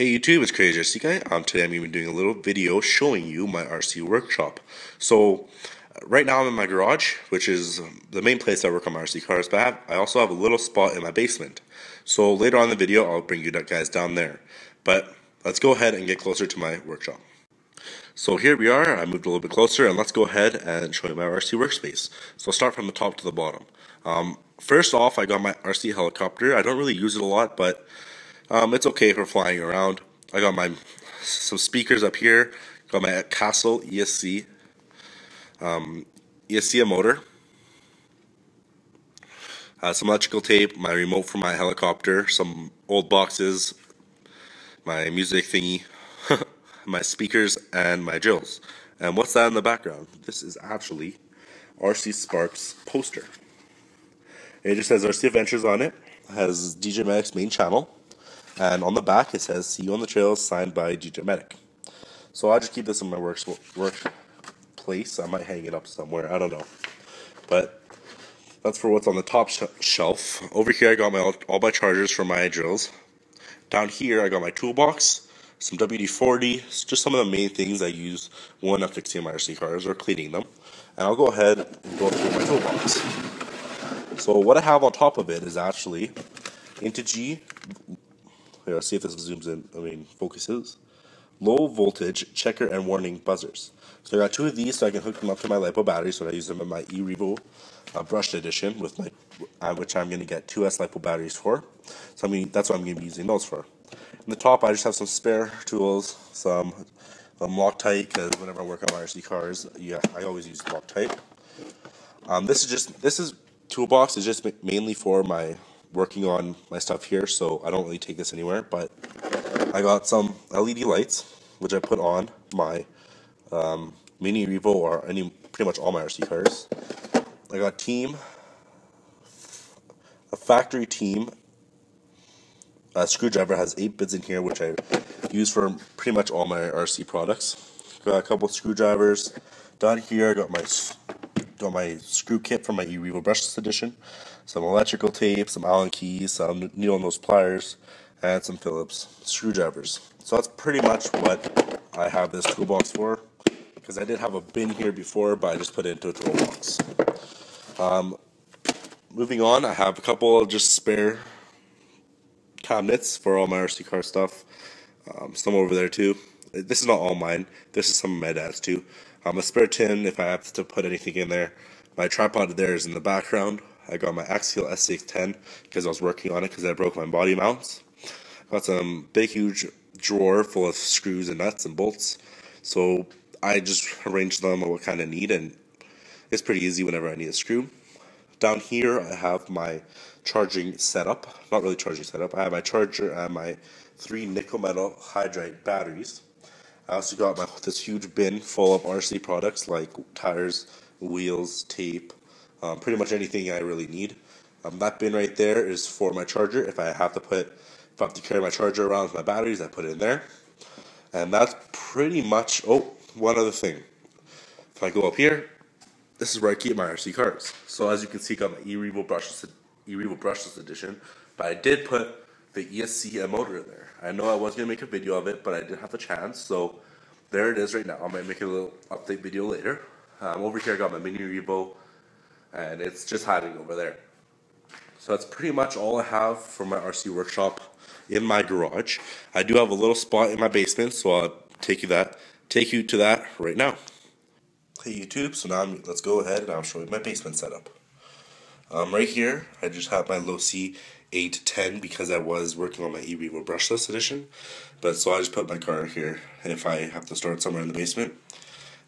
Hey YouTube, it's CrazzyRcGuy. Today I'm going to be doing a little video showing you my RC workshop. So right now I'm in my garage, which is the main place I work on my RC cars, but I also have a little spot in my basement. So later on in the video I'll bring you guys down there. But let's go ahead and get closer to my workshop. So here we are, I moved a little bit closer, and let's go ahead and show you my RC workspace. So I'll start from the top to the bottom. First off, I got my RC helicopter. I don't really use it a lot, but it's okay for flying around. I got some speakers up here. Got my Castle ESC motor. Some electrical tape, my remote for my helicopter, some old boxes, my music thingy, my speakers, and my drills. And what's that in the background? This is actually RC Sparks poster. It just says RC Adventures on it. It has DJ Medic's main channel. And on the back it says "See you on the trails," signed by DJ Medic. So I'll just keep this in my workplace. I might hang it up somewhere, I don't know. But that's for what's on the top shelf. Over here I got all my chargers for my drills. Down here I got my toolbox, some WD-40, just some of the main things I use when I'm fixing my RC cars or cleaning them. And I'll go ahead and go through my toolbox. So what I have on top of it is actually Integy. Here, let's see if this zooms in, focuses. Low voltage checker and warning buzzers. So I got two of these so I can hook them up to my LiPo batteries, so I use them in my eRevo brushed edition, with which I'm going to get 2S LiPo batteries for. So that's what I'm going to be using those for. In the top I just have some spare tools, some Loctite, because whenever I work on my RC cars, I always use Loctite. This toolbox is just mainly for my working on my stuff here, so I don't really take this anywhere. But I got some LED lights, which I put on my mini Revo or pretty much all my RC cars. I got a factory team screwdriver. Has 8 bits in here, which I use for pretty much all my RC products. Got a couple of screwdrivers. Down here I got my screw kit for my eRevo brushless edition, some electrical tape, some Allen keys, some needle nose pliers, and some Phillips screwdrivers. So that's pretty much what I have this toolbox for, because I did have a bin here before, but I just put it into a toolbox. Moving on, I have a couple of just spare cabinets for all my RC car stuff. Some over there too. This is not all mine. This is some of my dad's too. A spare tin if I have to put anything in there. My tripod there is in the background. I got my Axial S610 because I was working on it because I broke my body mounts. Got some big huge drawer full of screws and nuts and bolts. So I just arranged them on what kind of need, and it's pretty easy whenever I need a screw. Down here I have my charging setup. Not really charging setup. I have my charger and my 3 nickel metal hydride batteries. I also got this huge bin full of RC products like tires, wheels, tape, pretty much anything I really need. That bin right there is for my charger. If I have to carry my charger around with my batteries, I put it in there. And that's pretty much. Oh, one other thing. If I go up here, this is where I keep my RC cars. So as you can see, I got my eRevo brushless edition, but I did put the ESC motor in there. I know I was going to make a video of it, but I didn't have the chance, so there it is right now. I might make a little update video later. Over here I got my mini Revo, and it's just hiding over there. So that's pretty much all I have for my RC workshop in my garage. I do have a little spot in my basement, so I'll take you to that right now. Hey YouTube, so now let's go ahead and I'll show you my basement setup. Right here, I just have my Losi 810 because I was working on my eRevo brushless edition. So I just put my car here if I have to start somewhere in the basement.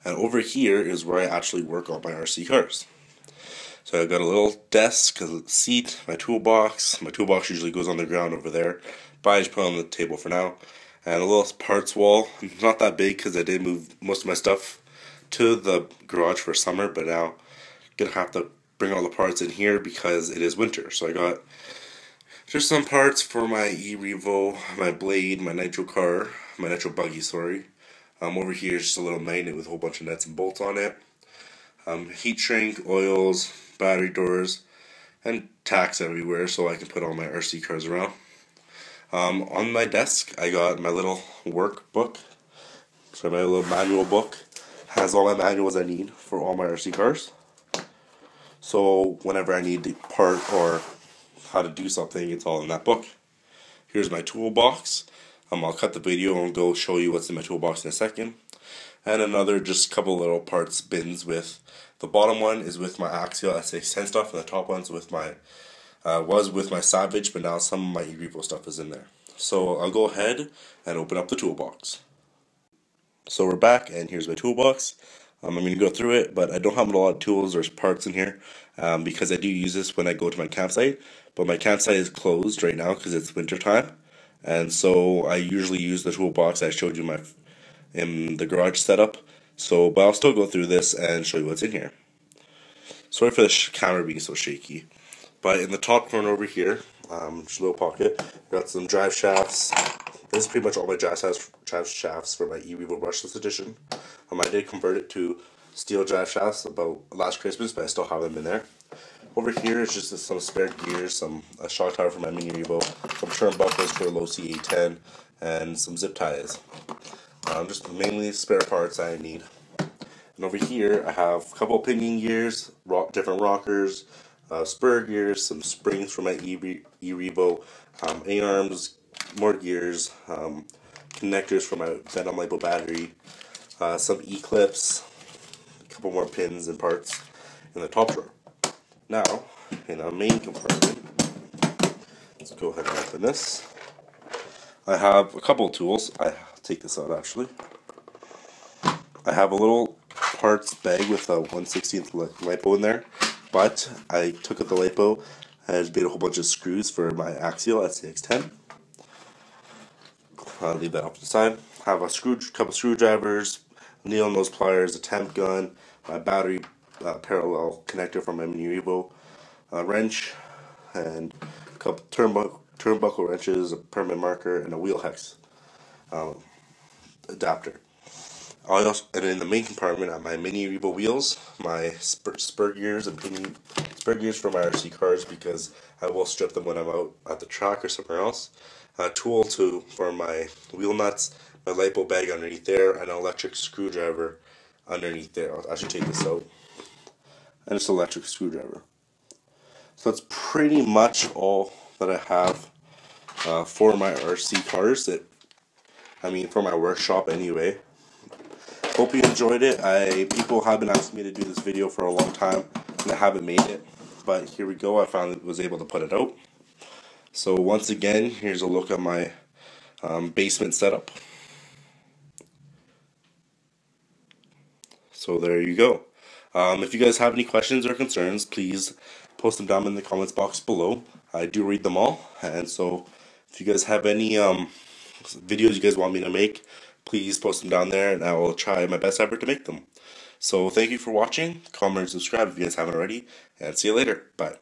And over here is where I actually work on my RC cars. So I've got a little desk, a seat, my toolbox. My toolbox usually goes on the ground over there, but I just put it on the table for now. And a little parts wall, not that big because I did move most of my stuff to the garage for summer, but now I'm going to have to bring all the parts in here because it is winter. So I got just some parts for my eRevo, my blade, my nitro buggy, sorry. Over here is just a little magnet with a whole bunch of nuts and bolts on it. Heat shrink, oils, battery doors, and tacks everywhere so I can put all my RC cars around. On my desk, I got my little workbook. So my little manual book has all my manuals I need for all my RC cars. So whenever I need a part or how to do something, it's all in that book. Here's my toolbox. I'll cut the video and go show you what's in my toolbox in a second. And another just couple little parts bins with the bottom one is with my Axial SX10 stuff, and the top one's with my was with my Savage, but now some of my e-revo stuff is in there. So I'll go ahead and open up the toolbox. So we're back, and here's my toolbox. I'm going to go through it, but I don't have a lot of tools or parts in here because I do use this when I go to my campsite. But my campsite is closed right now because it's winter time, and so I usually use the toolbox I showed you in the garage setup. So, but I'll still go through this and show you what's in here. Sorry for the camera being so shaky. But in the top corner over here, just a little pocket, got some drive shafts. This is pretty much all my drive shafts for my e-revo brushless edition. I did convert it to steel drive shafts about last Christmas, but I still have them in there. Over here is just some spare gears, a shock tower for my mini revo, some turnbuckles for a low C810, and some zip ties. Just mainly spare parts I need. And over here I have a couple of pinion gears, different rockers, spur gears, some springs for my e-revo, A-arms, more gears, connectors for my Venom LiPo battery, some E-clips, a couple more pins and parts in the top drawer. Now, in our main compartment, let's go ahead and open this. I have a couple of tools. I'll take this out actually. I have a little parts bag with a 1/16 LiPo in there, but I took out the LiPo and made a whole bunch of screws for my Axial SX10. I'll leave that off to the side. I have a couple screwdrivers, nail nose pliers, a temp gun, my battery parallel connector for my mini revo, a wrench, and a couple turnbuckle wrenches, a permanent marker, and a wheel hex adapter. And in the main compartment, I have my mini revo wheels, my spur gears and spur gears for my RC cars because I will strip them when I'm out at the track or somewhere else. A tool for my wheel nuts, my LiPo bag underneath there, and an electric screwdriver underneath there. I should take this out. And it's an electric screwdriver. So that's pretty much all that I have for my RC cars. For my workshop anyway. Hope you enjoyed it. People have been asking me to do this video for a long time, and I haven't made it. But here we go. I finally was able to put it out. So once again, here's a look at my basement setup. So there you go. If you guys have any questions or concerns, please post them down in the comments box below. I do read them all, and so if you guys have any videos you guys want me to make, please post them down there, and I will try my best effort to make them. So thank you for watching. Comment and subscribe if you guys haven't already, and see you later. Bye.